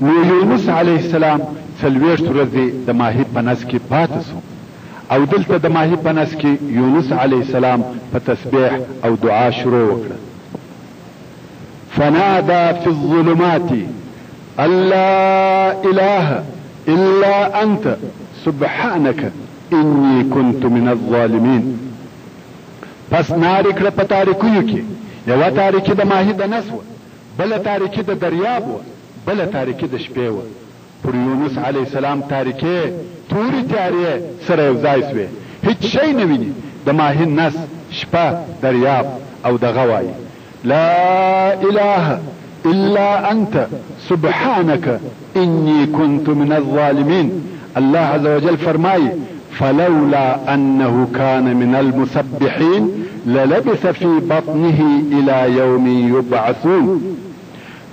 نو یونس علیه السلام 40 ورځې د ماهي په نس کې پاتې شو او دلته د ماهي په نس کې یونس علیه السلام په تسبیح او دعا شروع وکړه. فنادى في الظلمات ان لا اله الا انت سبحانك اني كنت من الظالمين. پس ناری کړه په تاریکیو کې، یوه تاریکي د ماهي د نس وه، بله تاریکي د دریاب وه، بله تاریکي د شپې وه. پر یونس علیه السلام تاریکې تورې تیارې سره یو ځای سوې، هیڅ شی نه ویني، د ماهي نس، شپه، دریاب او دغه وایي لا اله الا انت سبحانك اني كنت من الظالمين. الله عز وجل فرمایي فلولا انه كان من المسبحين للبث في بطنه الى يوم يبعثون.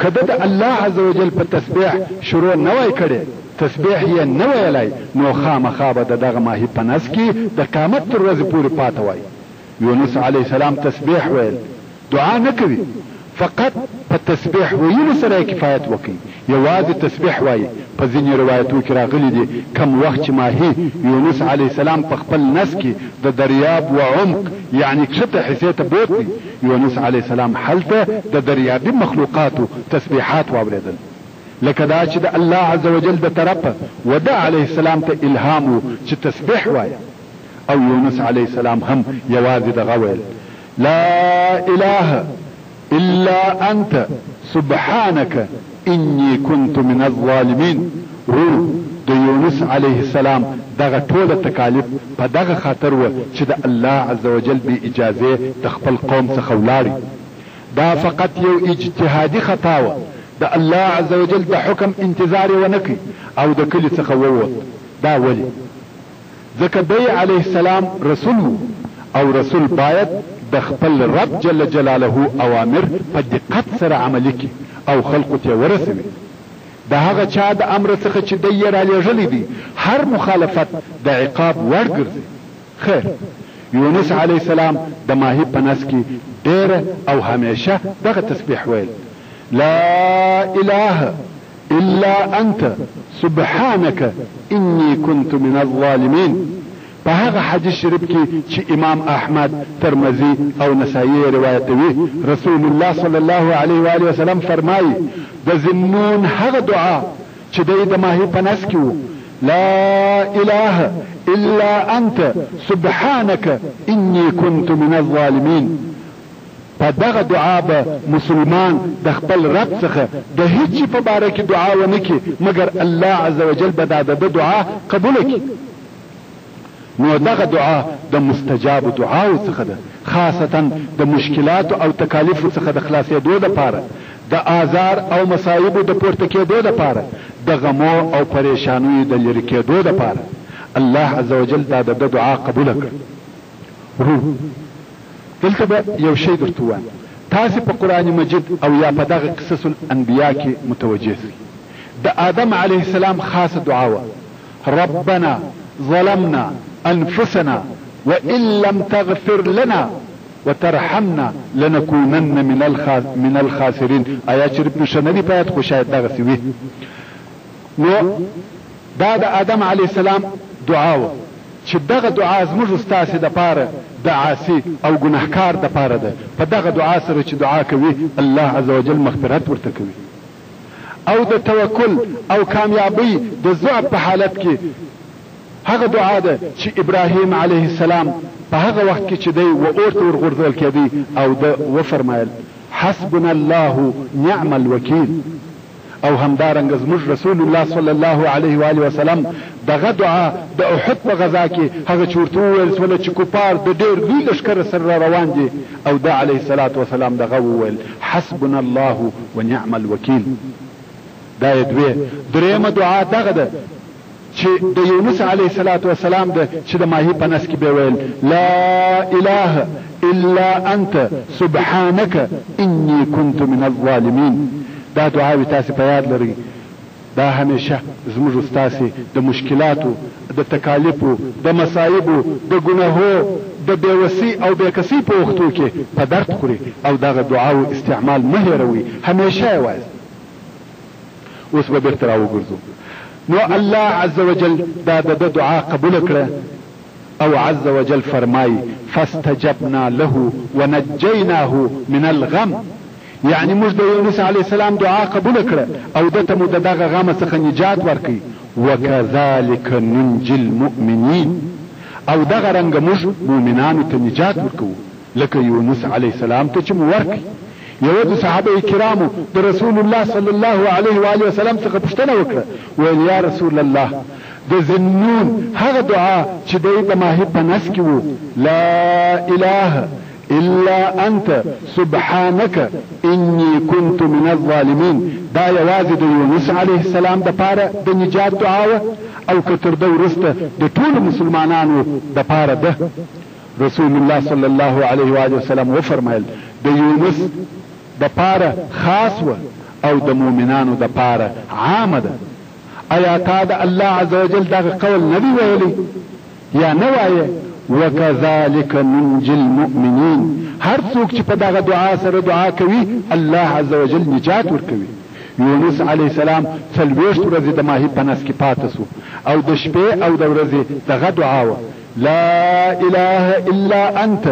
کده د الله عز وجل په تسبیح شروع نه وای کړي، تسبیح یې نه ویلای، نو خامخا به دغه ماهي په نس کې د قیامت تر ورځې پورې پاته وای. یونس علیه السلام تسبیح ویل، دعا نه کوي، فقط په تسبیح ویلو سره کفایت وکړي، یوازې تسبیح وایي. په ځینې روایتو کې راغلي دي کم وخت چې ماهي یونس علیه السلام په خپل نس کې د دریاب و عمق یعنی کښته حصې ته بوتلی، یونس علیه السلام هلته د دریابي مخلوقاتو تسبیحات واورېدل، لکه دا چې د الله عز وجل د طرفه وده علیه السلام ته الهام و چې تسبیح وایه. او یونس علیه السلام هم یوازې دغه ویل لا اله الا انت سبحانك اني كنت من الظالمين. ورو د یونس علیه السلام دغه ټوله تکالیف په دغه خاطر و چې د الله عز وجل بی اجازه د خپل قوم څخه ولاړی. دا فقط یو اجتهادي خطا و، د الله عز وجل د حکم انتظار و نکي او د کلی څخه ووت. دا ولی ځکه دی علیه السلام رسول و او رسول باید د خپل رب جل جلاله اوامر په دقت سره عملي کړي او خلقو ته ورسوي. د هغه چا د امر څخه چې دی یې رالیږلی دی هر مخالفت د عقاب وړ ګرځي. خیر، یونس علیه السلام د ماهي په نس کې ډېره او همیشه دغه تسبیح ویل لا اله الا انت سبحانك اني كنت من الظالمين. په هغه حدیث شریف کې چې امام احمد، ترمذی او نسائی روایتوي، رسول الله صلی الله علیه و آله وسلم فرمایي د ذنون هغه دعا چې د ماهي په نس کې و لا اله الا انت سبحانك اني كنت من الظالمين. په دغه دعا به مسلمان د خپل رب څخه د هیڅ په باره کې دعا ونه کړي مګر الله عز وجل به د دعا قبول کړي. نو دغه دعا د مستجاب دعاو څخه ده، خاصتا د مشکلات او تکالیف څخه د خلاصېدو لپاره، د آزار او مصایبو د پورته کېدو لپاره، د غمو او پریشانیو د لرې کېدو لپاره. الله عز وجل دا د دعا قبول کړ. دلته به یو شی درته وایم، تاسې په قرآن مجید او یا په دغه قصص الانبیا کې متوجه سئ. د آدم علیه السلام خاصه دعا وه ربنا ظلمنا انفسنا وان لم تغفر لنا وترحمنا لنكونن من الخاسرين. آیات شریف نشه ندی پایت خو شاید دغسې وي. نو دا د آدم علیه السلام دعا وه چې دغه دعا زموږ ستاسې دپاره د عاصي او ګناهکار دپاره ده. په دغه دعا سره چې دعا کوي الله عز وجل مغفرت ورته کوي. او د توکل او کامیابی د ضعف په حالت کې هغه دعا ده چې ابراهیم علیه السلام په هغه وخت کې چې دی و اور ته ورغورځول کېدی او د وفرمایل حسبنا الله نعم الوکیل. او همدارنګه زموږ رسول الله صلی الله علیه و آله وسلم دغه دعا د احد په غزا کې هغه چې ورته وویل سوله چې کفار د ډېر لوی لښکر سره روان دي او د علیه الصلاة وسلام دغه وویل حسبنا الله ونعم الوکیل. دا یې دوې. درېیمه دعا دغه ده چې د یونس علیه الصلاة وسلام ده چې د ماهي په نس کې به ویل لا اله الا انت سبحانك اني كنت من الظالمين. دا دعاوی تاسې په یاد لرئ. دا همیشه زموږ ستاسې د مشکلاتو، د تکالیفو، د مصایبو، د ګناهو، د بېوسۍ او بېکسۍ په وختو کې په درد خوري او دغه دعاو استعمال مه هېروئ، همیشه یې وایاست. اوس به بیرته راوګرځو. نو الله عز وجل دا د دعا قبول کړه او عز وجل فرمای فاستجبنا له ونجيناه من الغم، یعنی موږ د یونس علیه السلام دعا قبول کړه او دته مو دغه غم څخه نجات ورکړي. وكذلك ننجي المؤمنين، او دغه رنګ موږ مؤمنانو ته نجات ورکو لکه یونس علیه السلام ته چې مو ورکړي. یو د صحابه کرامو د رسول الله صلی الله علیه و آله وسلم څخه پوښتنه وکړه، ویل یا رسول الله د ذنون هغه دعا چې د ماهی په نس کې وو، لا اله الا انت سبحانك اني كنت من الظالمين، دا یوازې د یونس علیه السلام د پاره د نجات دعا او کتر د ورسته د ټول مسلمانانو د پاره ده. رسول الله صلی الله علیه و آله وسلم و فرمایل د یونس د پاره خاص و او د مؤمنانو د پاره عام ده. ایا تا د الله عز وجل دغه قول نبی ویلی یا نه وایي؟ وكذلك ننجي المؤمنين، هر څوک چې په دغه دعا سره دعا کوي الله عز وجل نجات ورکوي. یونس علیه السلام 40 ورځې د ماهی په نس کې پاتې سو او د شپې او د ورځې دغه دعا و، لا اله الا انت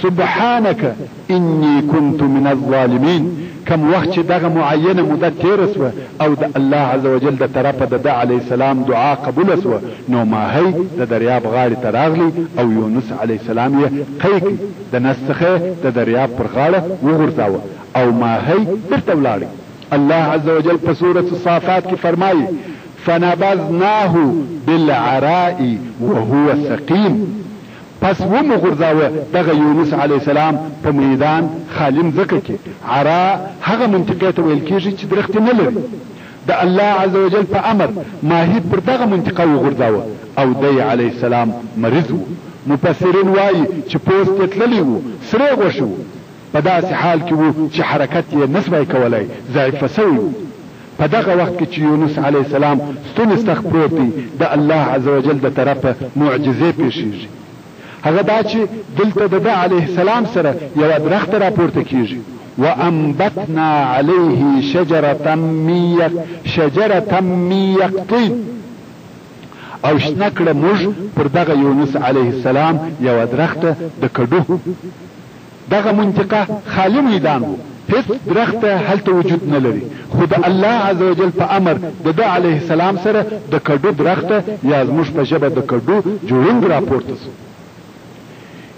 سبحانك اني كنت من الظالمين. کم وخت چې دغه معینه مدت تیر سوه او د الله عز وجل د طرفه د علیه السلام دعا قبول سوه، نو ماهی د دریاب غاړې ته راغلی او یونس علیه السلام یې قیقی د نس څخه د دریاب پر غاړه وغورځاوه او ماهی بیرته ولاړی. الله عز وجل په سورة الصافات کې فرمایي فنبذناه بالعراء وهو سقيم، پس ومغرزاوه دغه یونس علیه السلام په میدان خالم ځکه کې عرا هغه منطقه ته ویل کېږي چې درخت نه لري. د الله عز وجل په امر ماهی پر دغه منطقه وغرزاوه او دی علیه السلام مریض و. مفسرین وایي چې پوست یې تللی و، سره غوښه و، په داسې حال کې و چې حرکت یې نسوای کولای، ضعیفه سوی و. په دغه وخت کې چې یونس علیه السلام ستون استخ پروت دی د الله عز وجل د طرفه معجزې پیښیږي. هغه دا چې دلته د علیه السلام سره یو درخت راپورته کیږي، وانبتنا علیه شجرة من یقطین، او شنه کړه موږ پر دغه یونس علیه السلام یو درخت د کډو. دغه منطقه خالی میدان وو، هیڅ درخت هلته وجود نه لري، خو د الله عز وجل په امر د علیه السلام سره د کډو درخت یا زموږ په ژبه د کډو جوړنګ راپورته سو.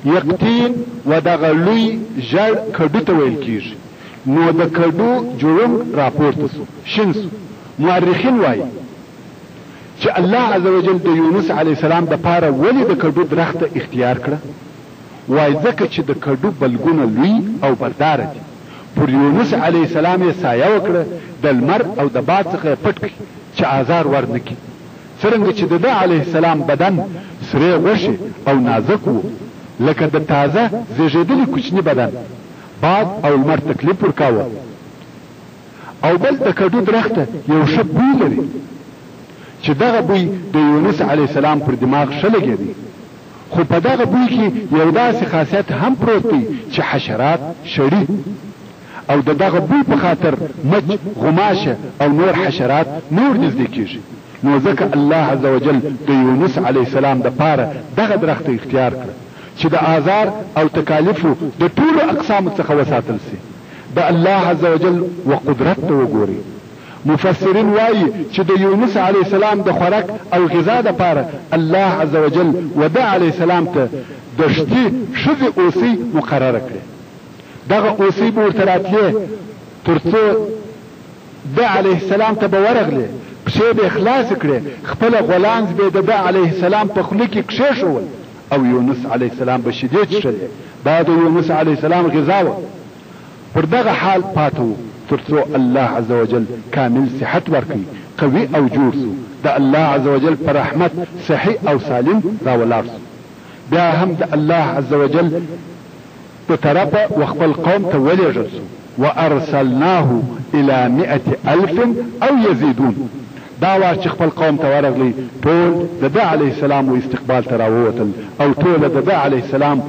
یقطین و دغه لوی ژړ کډو ته ویل کیږي، نو د کډو جوړنګ راپورته سو، شین سو. مورخین وایي چې الله عز وجل د یونس علیه السلام د پاره ولې د کډو درخت اختیار کړه؟ وای ځکه چې د کډو بلګونه لوی او بردار دي. پر یونس علیه السلام یې سایه وکړه، د لمر او د باد څخه پټ کړي چې آزار ورنکړي. څرنګه چې د علیه السلام بدن سره غوښې او نازک وو لکه د تازه زیږیدلي کوچني بدن، باد او لمر تکلیف ورکاوه. او بل د کډو درخت یو ښه بوی لري چې دغه بوی د یونس علیه السلام پر دماغ ښه لګېدی. خو په دغه بوی کې یو داسې خاصیت هم پروت دی چې حشرات شړي، او دغه بوی په خاطر مچ، غماشه او نور حشرات نور نږدې کیږي. نو ځکه الله عز وجل د یونس علیه السلام د پاره دغه درخت اختیار کړ چې د آزار او تکالیفو د ټولو اقسام څخه وساتل سي. د الله عز وجل و قدرت ته وګوري. مفسرین وایي چې د یونس علیه السلام د خوراک او غذا د پاره الله عز وجل و د علیه السلام ته دشتي ښځې اوسۍ مقرره کړې. دغه اوسۍ به ورته راتلې ترڅو د علیه السلام ته به ورغلې، پښې به خلاص کړې، خپل غولانځ به د علیه السلام په خوله کې کښېښول او یونس علیه السلام به شیدې څښلې. دا د یونس علیه السلام غذا وه. پر دغه حال پاتې و ترڅو الله عز وجل کامل صحت ورکړي، قوي او جوړ سو. د الله عز وجل پر رحمت صحي او سالم راولاړ سو. بیا هم د الله عز وجل په طرفه وخپل قوم ته ولېږل سو. وارسلناه الى 100,000 او يزيدون. دا وار چې خپل قوم ته ورغلی ټول د علیه السلام و استقبال ته راووتل او ټول د علیه السلام